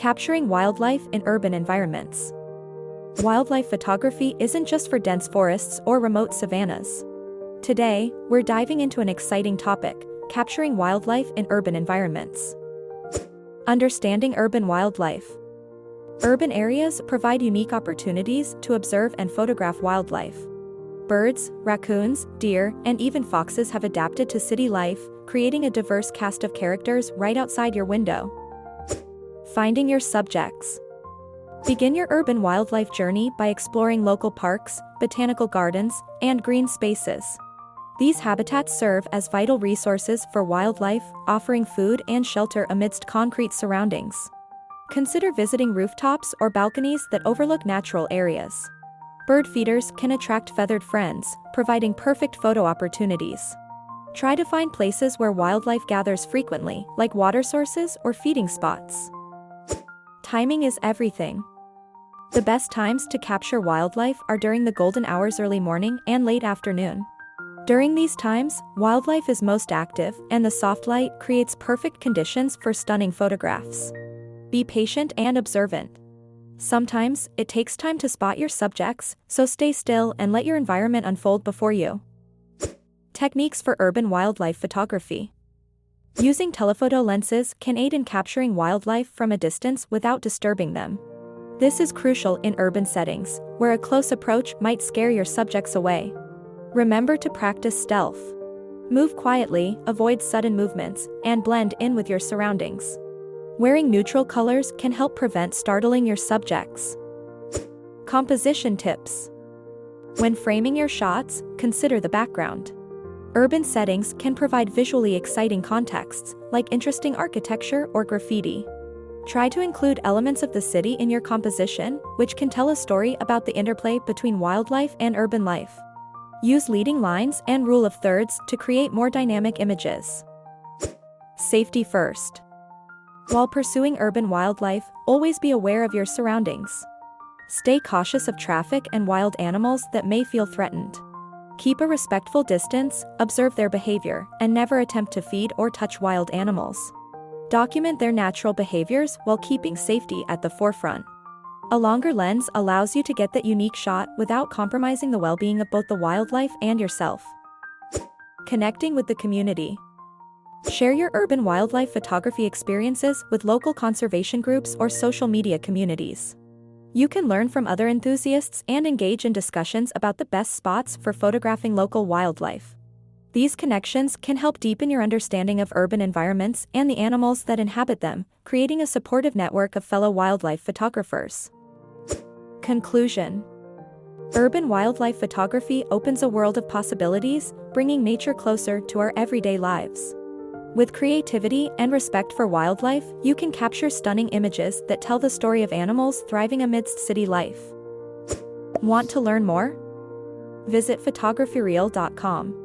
Capturing wildlife in urban environments. Wildlife photography isn't just for dense forests or remote savannas. Today, we're diving into an exciting topic: capturing wildlife in urban environments. Understanding urban wildlife. Urban areas provide unique opportunities to observe and photograph wildlife. Birds, raccoons, deer, and even foxes have adapted to city life, creating a diverse cast of characters right outside your window. Finding your subjects. Begin your urban wildlife journey by exploring local parks, botanical gardens, and green spaces. These habitats serve as vital resources for wildlife, offering food and shelter amidst concrete surroundings. Consider visiting rooftops or balconies that overlook natural areas. Bird feeders can attract feathered friends, providing perfect photo opportunities. Try to find places where wildlife gathers frequently, like water sources or feeding spots. Timing is everything. The best times to capture wildlife are during the golden hours, early morning and late afternoon. During these times, wildlife is most active, and the soft light creates perfect conditions for stunning photographs. Be patient and observant. Sometimes, it takes time to spot your subjects, so stay still and let your environment unfold before you. Techniques for urban wildlife photography. Using telephoto lenses can aid in capturing wildlife from a distance without disturbing them. This is crucial in urban settings, where a close approach might scare your subjects away. Remember to practice stealth. Move quietly, avoid sudden movements, and blend in with your surroundings. Wearing neutral colors can help prevent startling your subjects. Composition tips. When framing your shots, consider the background. Urban settings can provide visually exciting contexts, like interesting architecture or graffiti. Try to include elements of the city in your composition, which can tell a story about the interplay between wildlife and urban life. Use leading lines and rule of thirds to create more dynamic images. Safety first. While pursuing urban wildlife, always be aware of your surroundings. Stay cautious of traffic and wild animals that may feel threatened. Keep a respectful distance, observe their behavior, and never attempt to feed or touch wild animals. Document their natural behaviors while keeping safety at the forefront. A longer lens allows you to get that unique shot without compromising the well-being of both the wildlife and yourself. Connecting with the community. Share your urban wildlife photography experiences with local conservation groups or social media communities. You can learn from other enthusiasts and engage in discussions about the best spots for photographing local wildlife. These connections can help deepen your understanding of urban environments and the animals that inhabit them, creating a supportive network of fellow wildlife photographers. Conclusion. Urban wildlife photography opens a world of possibilities, bringing nature closer to our everyday lives. With creativity and respect for wildlife, you can capture stunning images that tell the story of animals thriving amidst city life. Want to learn more? Visit photographyreal.com.